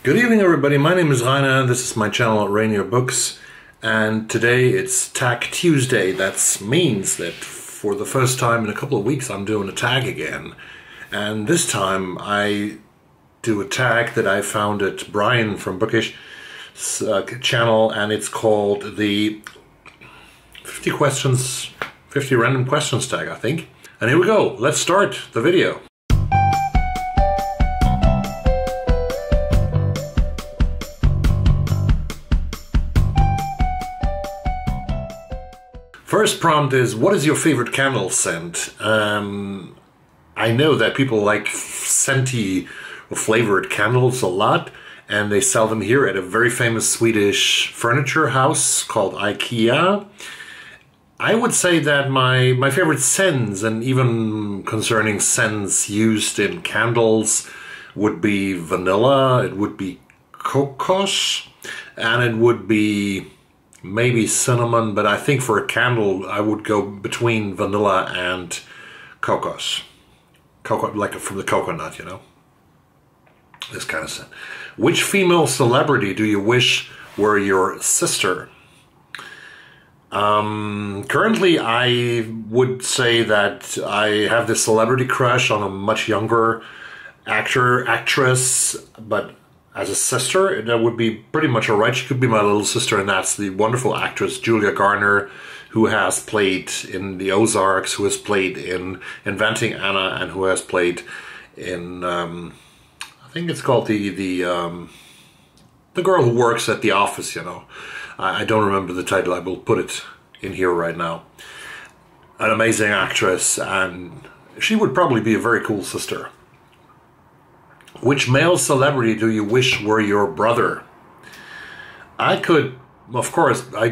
Good evening, everybody. My name is Rainer. This is my channel at Rainier Books, and today it's Tag Tuesday. That means that for the first time in a couple of weeks I'm doing a tag again, and this time I do a tag that I found at Brian from Bookish channel, and it's called the 50 random questions tag, I think. And here we go. Let's start the video. First prompt is, what is your favorite candle scent? I know that people like scenty or flavored candles a lot, and they sell them here at a very famous Swedish furniture house called IKEA. I would say that my favorite scents, and even concerning scents used in candles, would be vanilla, it would be kokos, and it would be maybe cinnamon, but I think for a candle I would go between vanilla and kokos. Like from the coconut, you know? This kind of scent. Which female celebrity do you wish were your sister? Currently I would say that I have this celebrity crush on a much younger actress, but as a sister, that would be pretty much alright. She could be my little sister, and that's the wonderful actress Julia Garner, who has played in The Ozarks, who has played in Inventing Anna, and who has played in, I think it's called the girl who works at the office, you know. I don't remember the title, I will put it in here right now. An amazing actress, and she would probably be a very cool sister. Which male celebrity do you wish were your brother? I could, of course, I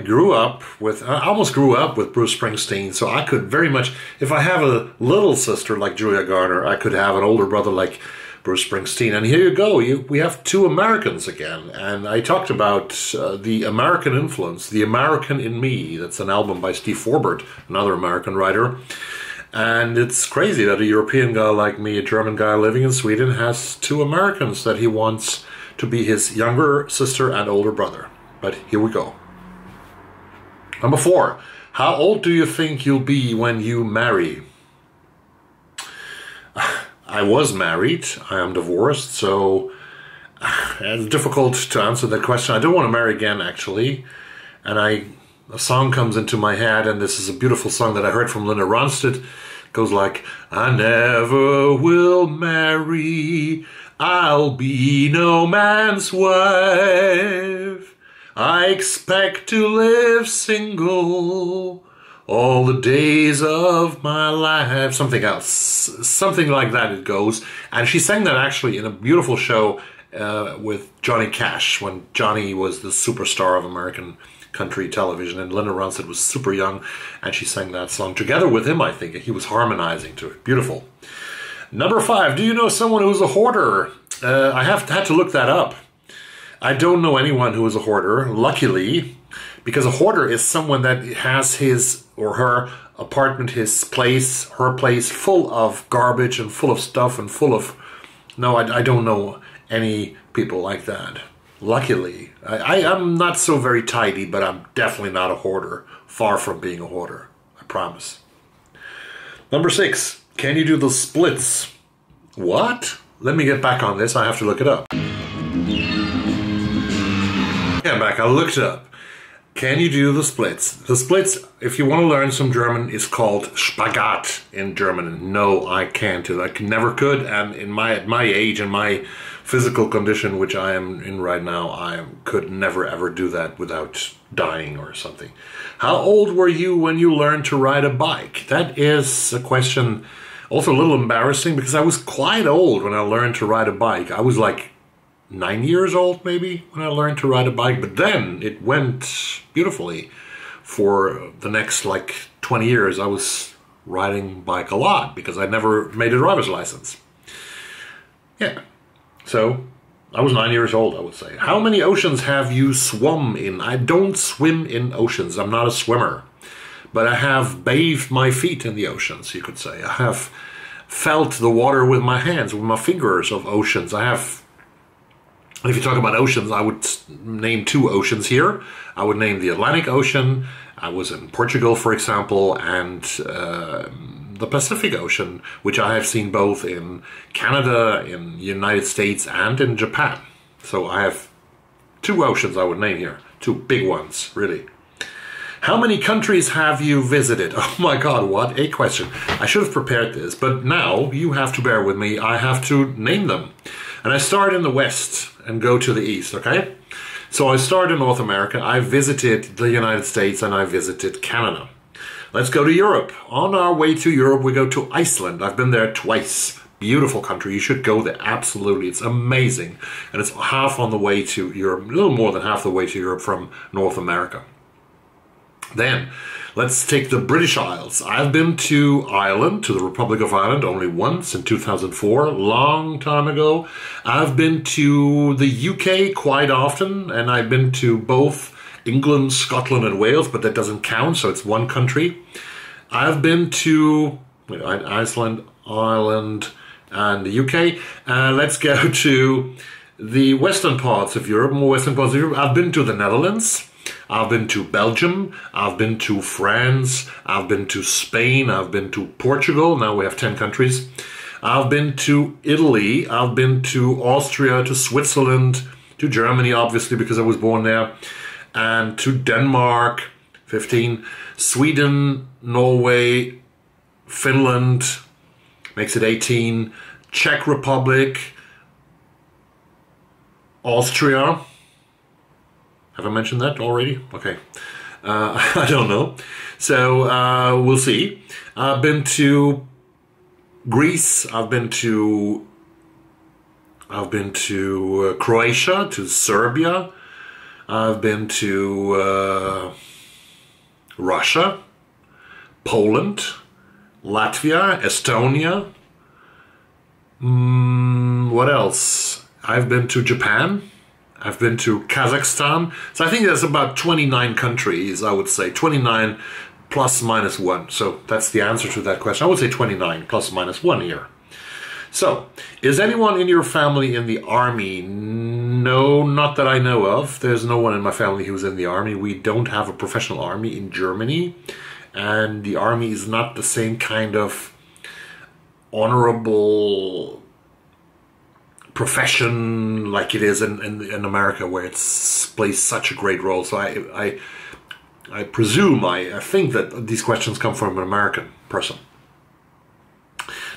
almost grew up with Bruce Springsteen, so I could very much, if I have a little sister like Julia Garner, I could have an older brother like Bruce Springsteen. And here you go, we have two Americans again. And I talked about the American influence, The American in Me. That's an album by Steve Forbert, another American writer. And it's crazy that a European guy like me, a German guy living in Sweden, has two Americans that he wants to be his younger sister and older brother. But here we go. Number 4. How old do you think you'll be when you marry? I was married. I am divorced, so it's difficult to answer that question. I don't want to marry again, actually. And a song comes into my head, and this is a beautiful song that I heard from Linda Ronstadt. It goes like, I never will marry, I'll be no man's wife. I expect to live single all the days of my life. Something else. Something like that it goes. And she sang that actually in a beautiful show with Johnny Cash, when Johnny was the superstar of American country television, and Linda Ronstadt was super young, and she sang that song together with him, I think, and he was harmonizing to it. Beautiful. Number 5, do you know someone who's a hoarder? I had to look that up. I don't know anyone who is a hoarder, luckily, because a hoarder is someone that has his or her apartment, his place, her place, full of garbage and full of stuff and full of... No, I don't know any people like that. Luckily. I'm not so very tidy, but I'm definitely not a hoarder. Far from being a hoarder. I promise. Number 6. Can you do the splits? What? Let me get back on this. I have to look it up. Yeah, back. I looked it up. Can you do the splits? The splits, if you want to learn some German, is called Spagat in German. No, I can't do that. I never could. And at my age and my physical condition, which I am in right now, I could never ever do that without dying or something. How old were you when you learned to ride a bike? That is a question also a little embarrassing, because I was quite old when I learned to ride a bike. I was like 9 years old maybe when I learned to ride a bike, but then it went beautifully. For the next like 20 years I was riding bike a lot because I never made a driver's license. Yeah, so I was 9 years old, I would say. How many oceans have you swum in? I don't swim in oceans. I'm not a swimmer, but I have bathed my feet in the oceans, you could say. I have felt the water with my hands, with my fingers of oceans. I have And if you talk about oceans, I would name two oceans here. I would name the Atlantic Ocean. I was in Portugal, for example, and the Pacific Ocean, which I have seen both in Canada, in the United States, and in Japan. So I have two oceans I would name here. Two big ones, really. How many countries have you visited? Oh my God, what a question. I should have prepared this, but now you have to bear with me. I have to name them. And I start in the West and go to the East, okay? So I start in North America. I visited the United States and I visited Canada. Let's go to Europe. On our way to Europe, we go to Iceland. I've been there twice. Beautiful country. You should go there. Absolutely. It's amazing. And it's half on the way to Europe, a little more than half the way to Europe from North America. Then, let's take the British Isles. I've been to Ireland, to the Republic of Ireland, only once in 2004, long time ago. I've been to the UK quite often, and I've been to both England, Scotland, and Wales, but that doesn't count, so it's one country. I've been to Iceland, Ireland, and the UK. Let's go to the western parts of Europe, more western parts of Europe. I've been to the Netherlands. I've been to Belgium, I've been to France, I've been to Spain, I've been to Portugal, now we have 10 countries. I've been to Italy, I've been to Austria, to Switzerland, to Germany, obviously, because I was born there, and to Denmark, 15, Sweden, Norway, Finland, makes it 18, Czech Republic, Austria. Have I mentioned that already? Okay. I don't know. So we'll see. I've been to Greece. I've been to Croatia, to Serbia. I've been to Russia, Poland, Latvia, Estonia. What else? I've been to Japan. I've been to Kazakhstan. So I think there's about 29 countries, I would say. 29 plus minus 1. So that's the answer to that question. I would say 29 plus minus 1 here. So, is anyone in your family in the army? No, not that I know of. There's no one in my family who's in the army. We don't have a professional army in Germany. And the army is not the same kind of honorable profession like it is in America, where it plays such a great role. So I presume, I think that these questions come from an American person.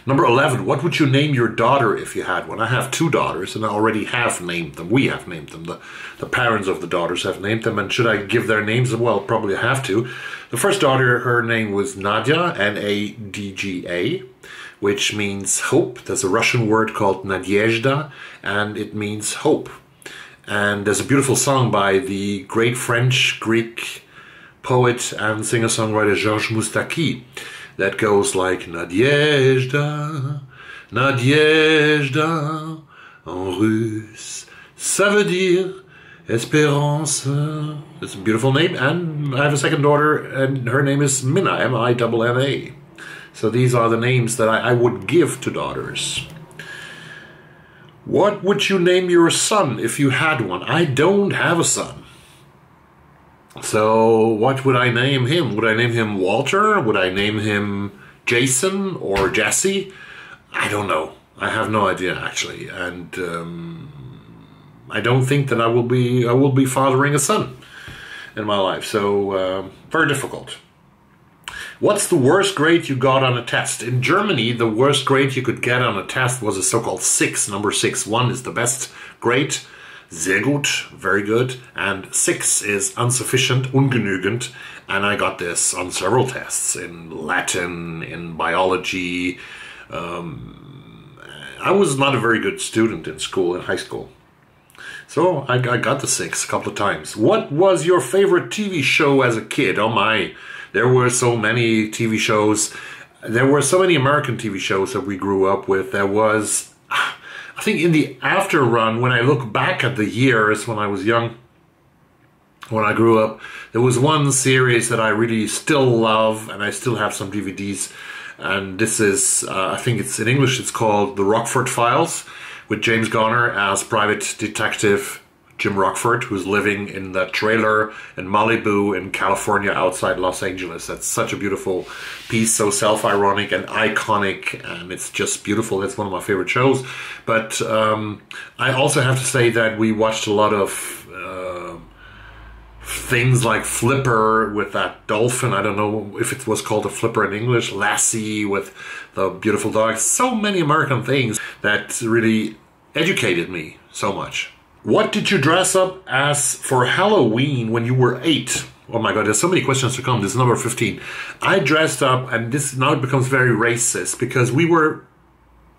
Number 11, what would you name your daughter if you had one? I have two daughters and I already have named them. We have named them. The parents of the daughters have named them. And should I give their names? Well, probably I have to. The first daughter, her name was Nadia, N-A-D-G-A, which means hope. There's a Russian word called Nadezhda, and it means hope. And there's a beautiful song by the great French-Greek poet and singer-songwriter Georges Moustaki that goes like Nadezhda, Nadezhda, en russe, ça veut dire espérance. It's a beautiful name, and I have a second daughter, and her name is Minna, M-I-N-N-A. So these are the names that I would give to daughters. What would you name your son if you had one? I don't have a son. So what would I name him? Would I name him Walter? Would I name him Jason or Jesse? I don't know. I have no idea, actually. And I don't think that I will be fathering a son in my life. So very difficult. What's the worst grade you got on a test? In Germany, the worst grade you could get on a test was a so-called 6. Number 6. 1 is the best grade. Sehr gut, very good. And 6 is insufficient, ungenügend. And I got this on several tests, in Latin, in biology. I was not a very good student in school, in high school. So I got the 6 a couple of times. What was your favorite TV show as a kid? Oh my, there were so many TV shows. There were so many American TV shows that we grew up with. There was, I think in the after run, when I look back at the years when I was young, when I grew up, there was one series that I really still love, and I still have some DVDs. And this is, I think it's in English, it's called The Rockford Files, with James Garner as private detective Jim Rockford, who's living in the trailer in Malibu in California outside Los Angeles. That's such a beautiful piece, so self-ironic and iconic, and it's just beautiful. That's one of my favorite shows. But I also have to say that we watched a lot of things like Flipper with that dolphin. I don't know if it was called a flipper in English. Lassie with the beautiful dog. So many American things that really educated me so much. What did you dress up as for Halloween when you were 8? Oh my god, there's so many questions to come. This is number 15. I dressed up, and this now it becomes very racist, because we were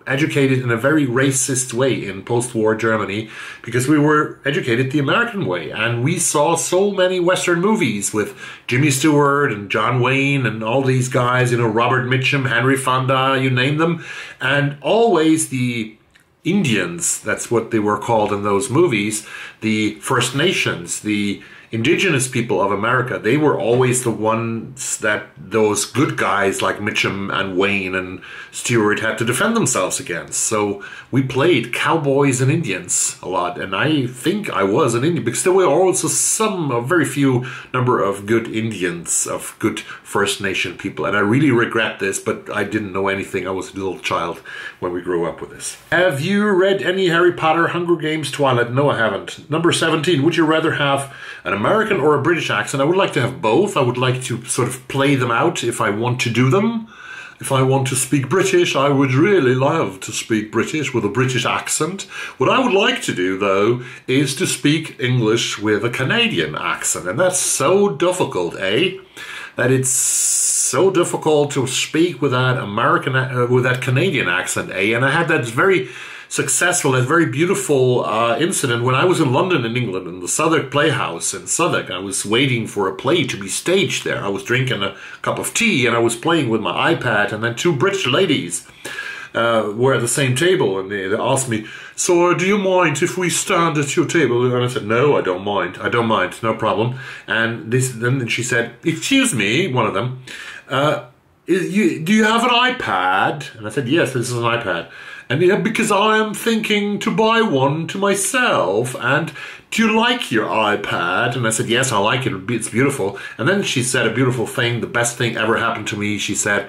educated in a very racist way in post-war Germany, because we were educated the American way, and we saw so many Western movies with Jimmy Stewart and John Wayne and all these guys, you know, Robert Mitchum, Henry Fonda, you name them, and always the Indians, that's what they were called in those movies, the First Nations, the indigenous people of America, they were always the ones that those good guys like Mitchum and Wayne and Stewart had to defend themselves against. So we played cowboys and Indians a lot, and I think I was an Indian, because there were also a very few number of good Indians, of good First Nation people, and I really regret this, but I didn't know anything. I was a little child when we grew up with this. Have you read any Harry Potter, Hunger Games, Twilight? No, I haven't. Number 17, would you rather have an American or a British accent? I would like to have both. I would like to sort of play them out if I want to do them. If I want to speak British, I would really love to speak British with a British accent. What I would like to do, though, is to speak English with a Canadian accent. And that's so difficult, eh? That it's so difficult to speak with that with that Canadian accent, eh? And I had that very successful and very beautiful incident when I was in London in England, in the Southwark Playhouse in Southwark. I was waiting for a play to be staged there. I was drinking a cup of tea and I was playing with my iPad, and then two British ladies were at the same table, and they asked me, "So do you mind if we stand at your table?" And I said, "No, I don't mind. I don't mind, no problem." And then she said, "Excuse me," one of them, do you have an iPad?" And I said, "Yes, this is an iPad." And yeah, because I am thinking to buy one to myself, and do you like your iPad? And I said, "Yes, I like it. It's beautiful." And then she said a beautiful thing, the best thing ever happened to me. She said,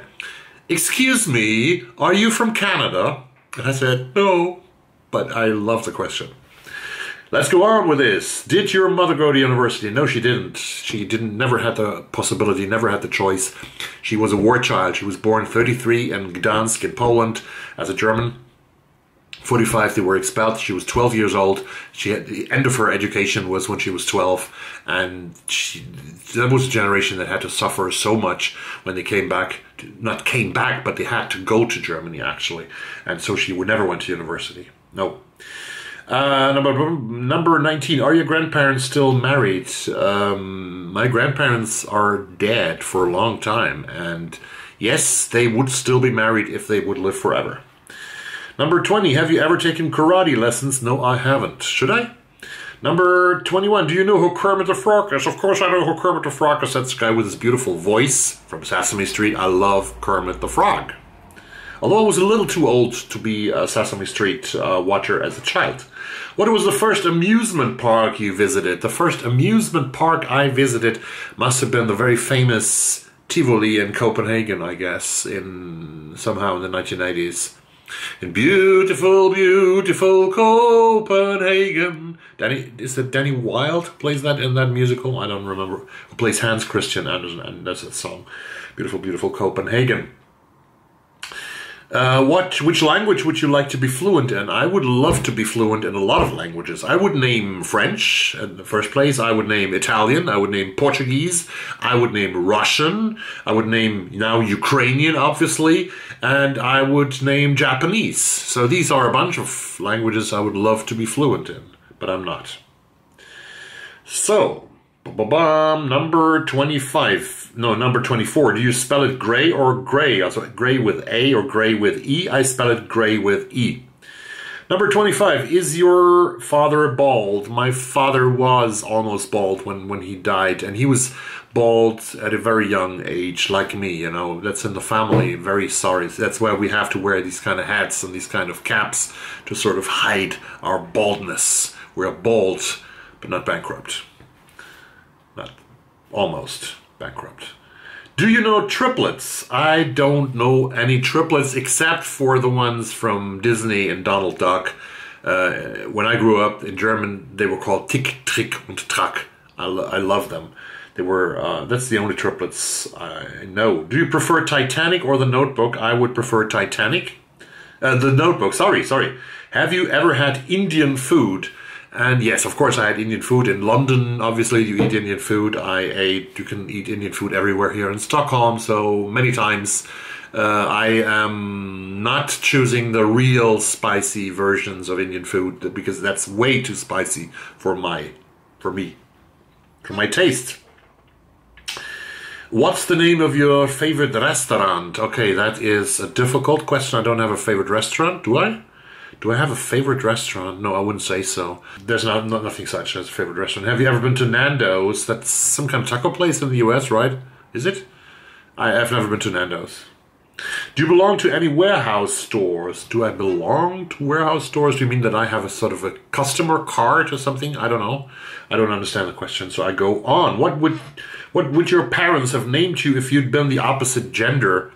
"Excuse me, are you from Canada?" And I said, "No," but I love the question. Let's go on with this. Did your mother go to university? No, she didn't. She never had the possibility, never had the choice. She was a war child. She was born 33 in Gdansk in Poland as a German. 45, they were expelled. She was 12 years old. The end of her education was when she was 12, and that was a generation that had to suffer so much when they came back. Not came back, but they had to go to Germany, actually. And so she never went to university. No. Number 19, are your grandparents still married? My grandparents are dead for a long time, and yes, they would still be married if they would live forever. Number 20, have you ever taken karate lessons? No, I haven't. Should I? Number 21, do you know who Kermit the Frog is? Of course I know who Kermit the Frog is. That's the guy with his beautiful voice from Sesame Street. I love Kermit the Frog. Although I was a little too old to be a Sesame Street watcher as a child. What was the first amusement park you visited? The first amusement park I visited must have been the very famous Tivoli in Copenhagen, I guess, somehow in the 1980s. In beautiful, beautiful Copenhagen. Is it Danny Wilde plays that in that musical? I don't remember. Who plays Hans Christian Andersen, and that's a song. Beautiful, beautiful Copenhagen. Which language would you like to be fluent in? I would love to be fluent in a lot of languages. I would name French in the first place. I would name Italian. I would name Portuguese. I would name Russian. I would name now Ukrainian, obviously. And I would name Japanese. So these are a bunch of languages I would love to be fluent in, but I'm not. So, number 25. No, number 24. Do you spell it gray or gray? Also, gray with A or gray with E? I spell it gray with E. Number 25, is your father bald? My father was almost bald when he died, and he was bald at a very young age, like me, you know. That's in the family. Very sorry. That's why we have to wear these kind of hats and these kind of caps to sort of hide our baldness. We're bald, but not bankrupt. Not almost bankrupt. Do you know triplets? I don't know any triplets except for the ones from Disney and Donald Duck. When I grew up in German, they were called Tick, Trick und Track. I love them. They were, that's the only triplets I know. Do you prefer Titanic or The Notebook? I would prefer Titanic. The Notebook, sorry. Have you ever had Indian food? And yes, of course I had Indian food in London. Obviously you eat Indian food. You can eat Indian food everywhere here in Stockholm. So many times I am not choosing the real spicy versions of Indian food because that's way too spicy for me, for my taste. What's the name of your favorite restaurant? Okay, that is a difficult question. I don't have a favorite restaurant, do I? Do I have a favorite restaurant? No, I wouldn't say so. There's nothing such as a favorite restaurant. Have you ever been to Nando's? That's some kind of taco place in the US, right? Is it? I've never been to Nando's. Do you belong to any warehouse stores? Do I belong to warehouse stores? Do you mean that I have a sort of a customer card or something? I don't know. I don't understand the question, so I go on. What would your parents have named you if you'd been the opposite gender?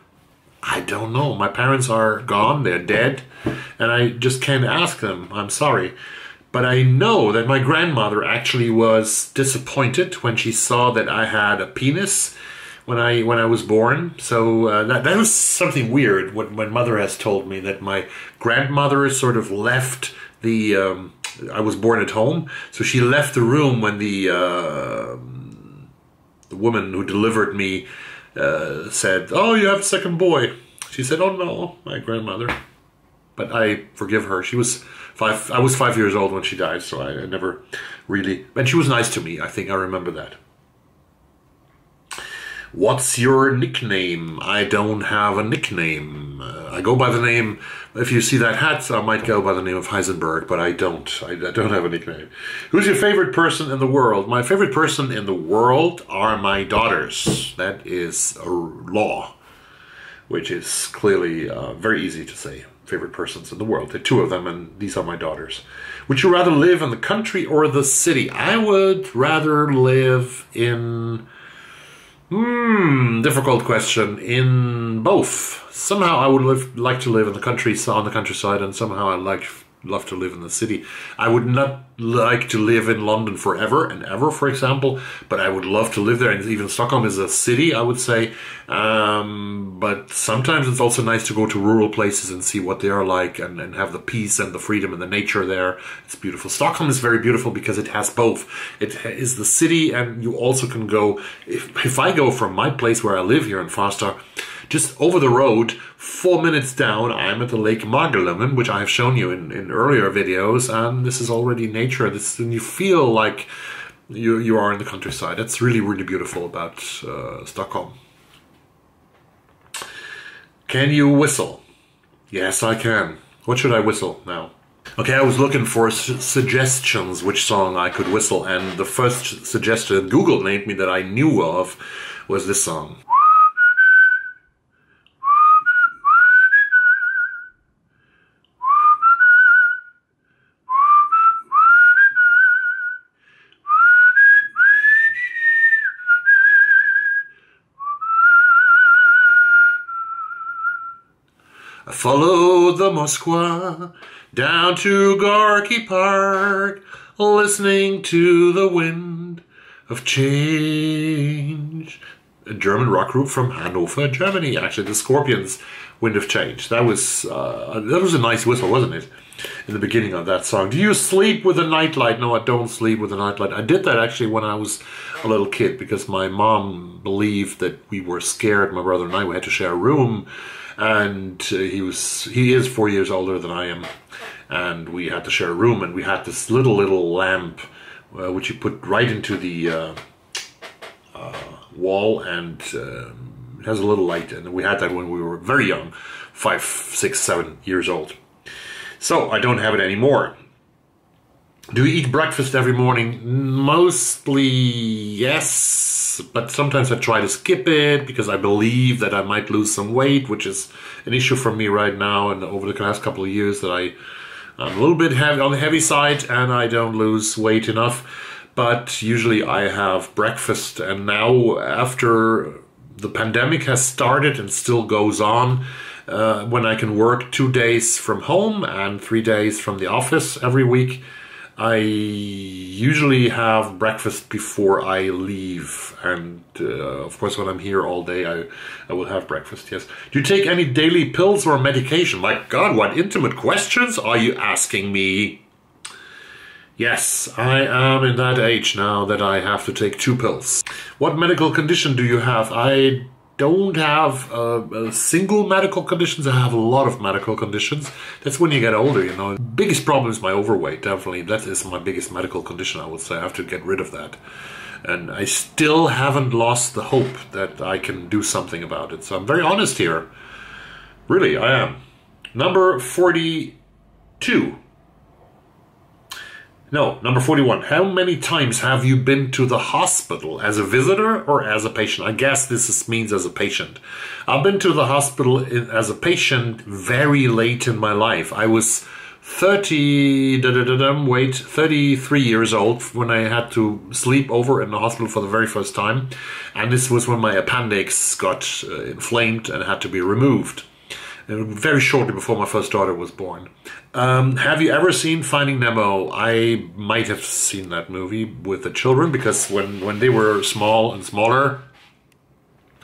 I don't know. My parents are gone, they're dead, and I just can't ask them. I'm sorry. But I know that my grandmother actually was disappointed when she saw that I had a penis when I was born. So that was something weird. What my mother has told me, that my grandmother sort of left the... I was born at home, so she left the room when the woman who delivered me said, "Oh, you have a second boy." She said, "Oh no," my grandmother. But I forgive her. She was 5. I was 5 years old when she died, so I never really. And she was nice to me. I think I remember that. What's your nickname? I don't have a nickname. I go by the name. If you see that hat, I might go by the name of Heisenberg, but I don't. I don't have a nickname. Who's your favorite person in the world? My favorite person in the world are my daughters. That is a law, which is clearly very easy to say. Favorite persons in the world. There are 2 of them, and these are my daughters. Would you rather live in the country or the city? I would rather live in... difficult question. In both. Somehow I would like to live in the countryside, and somehow I'd love to live in the city. I would not like to live in London forever and ever, for example, but I would love to live there. And even Stockholm is a city, I would say. But sometimes it's also nice to go to rural places and see what they are like, and have the peace and the freedom and the nature there. It's beautiful. Stockholm is very beautiful because it has both. It is the city, and you also can go... If I go from my place where I live here in Farsta, just over the road, 4 minutes down, I'm at the Lake Magellan, which I have shown you in earlier videos, and this is already nature. And you feel like you are in the countryside. That's really, really beautiful about Stockholm. Can you whistle? Yes, I can. What should I whistle now? Okay, I was looking for suggestions, which song I could whistle, and the first suggestion Google named me that I knew of was this song. I followed the Moskwa down to Gorky Park, listening to the wind of change. A German rock group from Hanover, Germany. Actually, the Scorpions' Wind of Change. That was a nice whistle, wasn't it? In the beginning of that song. Do you sleep with a nightlight? No, I don't sleep with a nightlight. I did that actually when I was a little kid because my mom believed that we were scared. My brother and I, we had to share a room. And he is 4 years older than I am, and we had to share a room, and we had this little lamp which you put right into the wall, and it has a little light, and we had that when we were very young, 5, 6, 7 years old. So I don't have it anymore. Do you eat breakfast every morning? Mostly yes, but sometimes I try to skip it because I believe that I might lose some weight, which is an issue for me right now and over the last couple of years that I'm a little bit heavy on the heavy side and I don't lose weight enough. But usually I have breakfast, and now after the pandemic has started and still goes on, when I can work 2 days from home and 3 days from the office every week, I usually have breakfast before I leave, and of course when I'm here all day I will have breakfast, yes. Do you take any daily pills or medication? My God, what intimate questions are you asking me? Yes, I am in that age now that I have to take 2 pills. What medical condition do you have? I don't have a single medical conditions. I have a lot of medical conditions. That's when you get older, you know. Biggest problem is my overweight, definitely. That is my biggest medical condition, I would say. I have to get rid of that. And I still haven't lost the hope that I can do something about it. So I'm very honest here. Really, I am. Number 42. No, number 41. How many times have you been to the hospital as a visitor or as a patient? I guess this means as a patient. I've been to the hospital as a patient very late in my life. I was 33 years old when I had to sleep over in the hospital for the very first time. And this was when my appendix got inflamed and had to be removed. Very shortly before my first daughter was born. Have you ever seen Finding Nemo? I might have seen that movie with the children because when they were small and smaller,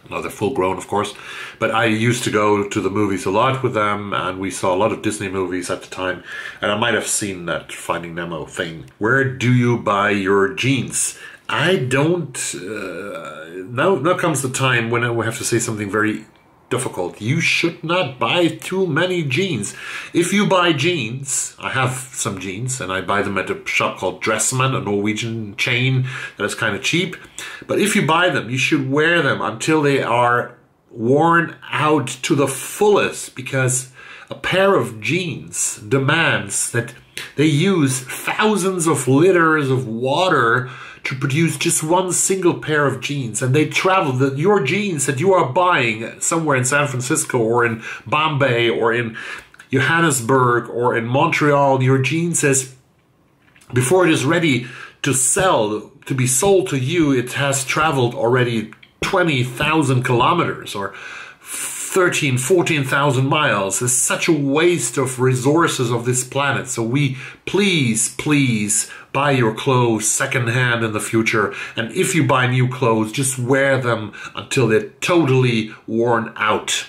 now they're full grown of course, but I used to go to the movies a lot with them and we saw a lot of Disney movies at the time, and I might have seen that Finding Nemo thing. Where do you buy your jeans? I don't, now comes the time when I have to say something very difficult. You should not buy too many jeans. If you buy jeans, I have some jeans and I buy them at a shop called Dressman, a Norwegian chain that is kind of cheap. But if you buy them, you should wear them until they are worn out to the fullest, because a pair of jeans demands that they use thousands of liters of water to produce just one single pair of jeans, and they travel. Your jeans that you are buying somewhere in San Francisco or in Bombay or in Johannesburg or in Montreal, your jeans says before it is ready to sell, to be sold to you, it has traveled already 20,000 kilometers or 14,000 miles. It's such a waste of resources of this planet. So we please buy your clothes secondhand in the future. And if you buy new clothes, just wear them until they're totally worn out.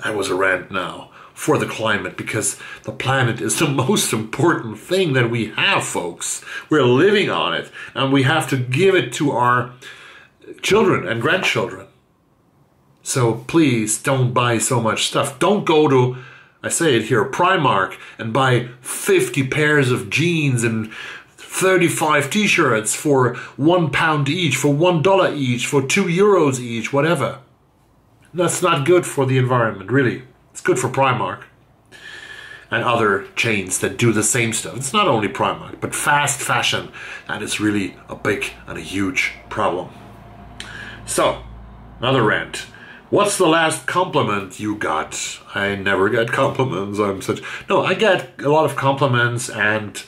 That was a rant now for the climate, because the planet is the most important thing that we have, folks. We're living on it and we have to give it to our children and grandchildren. So please don't buy so much stuff. Don't go to, I say it here, Primark and buy 50 pairs of jeans and 35 t-shirts for £1 each, for $1 each, for €2 each, whatever. That's not good for the environment, really. It's good for Primark and other chains that do the same stuff. It's not only Primark, but fast fashion. That is really a big and a huge problem. So, another rant. What's the last compliment you got? I never get compliments. No, I get a lot of compliments, and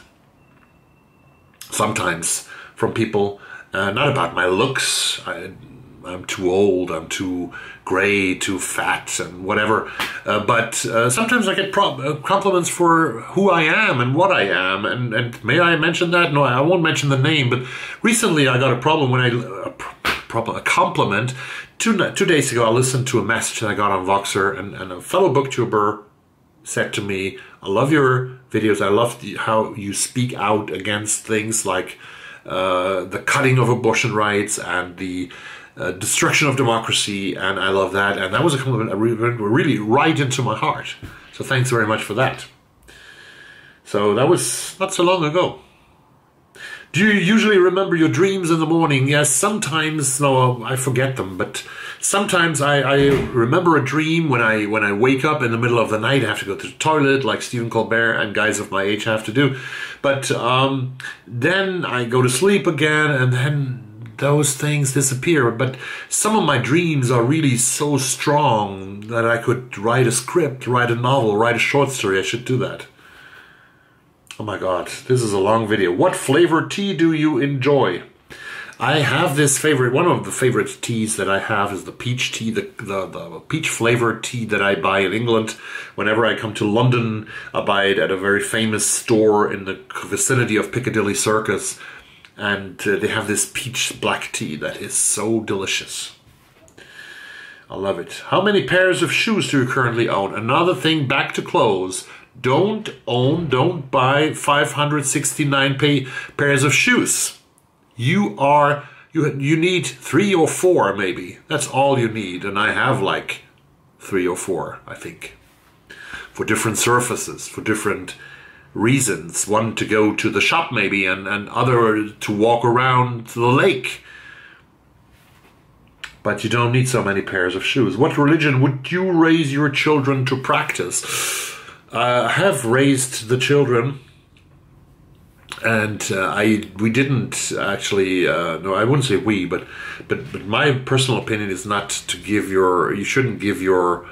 sometimes from people, not about my looks. I'm too old, I'm too gray, too fat, and whatever. But sometimes I get compliments for who I am and what I am. And may I mention that? No, I won't mention the name. But recently I got a compliment. Two days ago, I listened to a message that I got on Voxer, and a fellow booktuber said to me, I love your videos. I love how you speak out against things like the cutting of abortion rights and the destruction of democracy, and I love that. And that was a compliment that really right into my heart. So thanks very much for that. So that was not so long ago. Do you usually remember your dreams in the morning? Yes, sometimes, no, I forget them, but sometimes I remember a dream when I wake up in the middle of the night. I have to go to the toilet, like Stephen Colbert and guys of my age have to do. But then I go to sleep again, and then those things disappear. But some of my dreams are really so strong that I could write a script, write a novel, write a short story. I should do that. Oh my God, this is a long video. What flavor tea do you enjoy? I have this favorite, one of the favorite teas that I have is the peach tea, the peach flavored tea that I buy in England. Whenever I come to London, I buy it at a very famous store in the vicinity of Piccadilly Circus. And they have this peach black tea that is so delicious. I love it. How many pairs of shoes do you currently own? Another thing, back to clothes. Don't buy 569 pairs of shoes. You need 3 or 4 maybe. That's all you need. And I have like 3 or 4, I think. For different surfaces, for different reasons. One to go to the shop maybe, and other to walk around the lake. But you don't need so many pairs of shoes. What religion would you raise your children to practice? I have raised the children, and we didn't actually. No, I wouldn't say we, but my personal opinion is not to give you shouldn't give your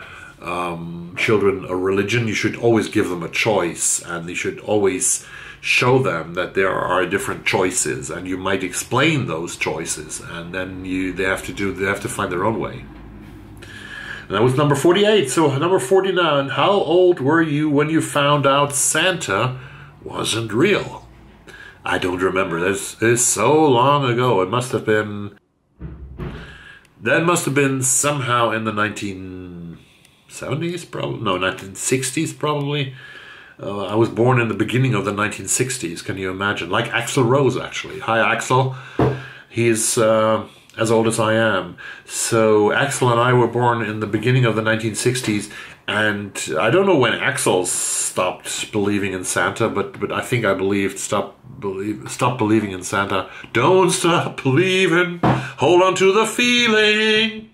children a religion. You should always give them a choice, and you should always show them that there are different choices, and you might explain those choices, and then they have to find their own way. And that was number 48. So number 49. How old were you when you found out Santa wasn't real? I don't remember. This is so long ago. It must have been. That must have been somehow in the 1970s, probably. No, 1960s, probably. I was born in the beginning of the 1960s. Can you imagine? Like Axl Rose, actually. Hi, Axl. He's as old as I am. So Axl and I were born in the beginning of the 1960s, and I don't know when Axl stopped believing in Santa, but I think I stop believing in Santa. Don't stop believing. Hold on to the feeling.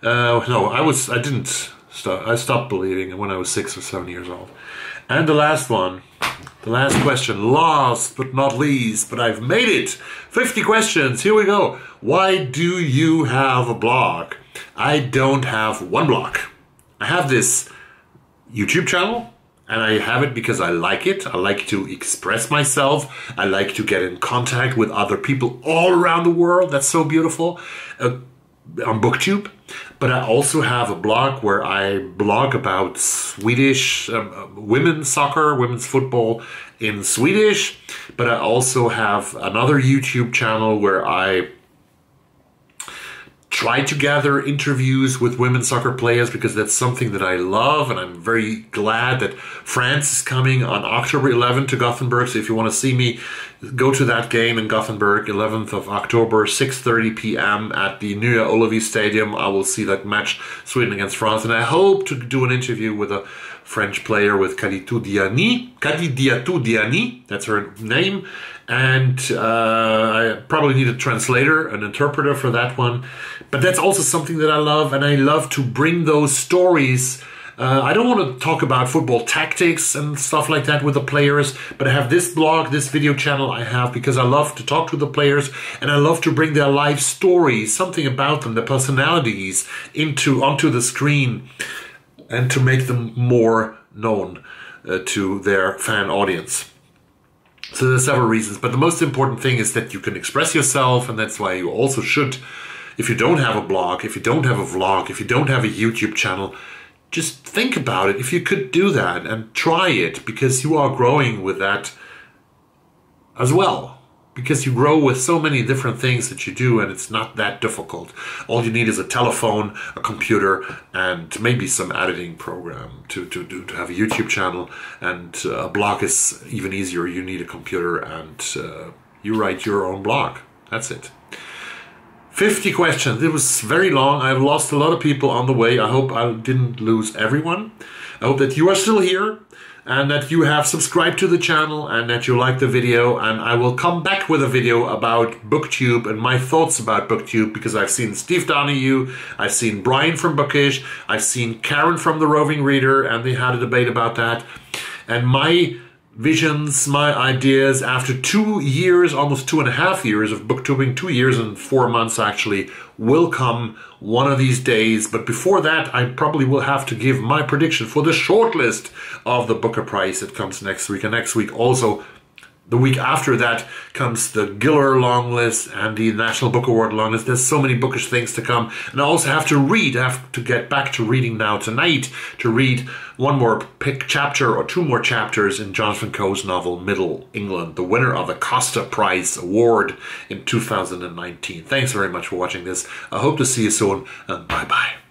No, I didn't stop. I stopped believing when I was 6 or 7 years old. And the last one. The last question, last but not least, but I've made it. 50 questions, here we go. Why do you have a blog? I don't have one blog. I have this YouTube channel, and I have it because I like it. I like to express myself. I like to get in contact with other people all around the world. That's so beautiful. On BookTube. But I also have a blog where I blog about Swedish women's soccer, women's football in Swedish. But I also have another YouTube channel where I try to gather interviews with women's soccer players, because that's something that I love, and I'm very glad that France is coming on October 11th to Gothenburg. So if you want to see me, go to that game in Gothenburg, 11th of October, 6:30 p.m. at the Nya Ullevi Stadium. I will see that match, Sweden against France, and I hope to do an interview with a French player, with Kadidiatou Diani, that's her name, and I probably need a translator, an interpreter for that one. But that's also something that I love, and I love to bring those stories. I don't want to talk about football tactics and stuff like that with the players, but I have this blog, this video channel I have because I love to talk to the players, and I love to bring their life stories, something about them, their personalities onto the screen, and to make them more known to their fan audience. So there's several reasons, but the most important thing is that you can express yourself, and that's why you also should, if you don't have a blog, if you don't have a vlog, if you don't have a YouTube channel, just think about it. If you could do that and try it, because you are growing with that as well. Because you grow with so many different things that you do, and it's not that difficult. All you need is a telephone, a computer, and maybe some editing program to have a YouTube channel. And a blog is even easier. You need a computer, and you write your own blog. That's it. 50 questions. It was very long. I've lost a lot of people on the way. I hope I didn't lose everyone. I hope that you are still here. and that you have subscribed to the channel and that you like the video, and I will come back with a video about BookTube and my thoughts about BookTube, because I've seen Steve Donahue, I've seen Brian from Bookish, I've seen Karen from The Roving Reader, and they had a debate about that. And my visions, my ideas, after 2 years, almost 2.5 years of booktubing, 2 years and 4 months actually, will come one of these days. But before that, I probably will have to give my prediction for the shortlist of the Booker Prize that comes next week. And next week also, the week after that, comes the Giller long list and the National Book Award long list. There's so many bookish things to come. And I also have to read. I have to get back to reading now tonight to read one more chapter or 2 more chapters in Jonathan Coe's novel Middle England, the winner of the Costa Prize Award in 2019. Thanks very much for watching this. I hope to see you soon, and bye-bye.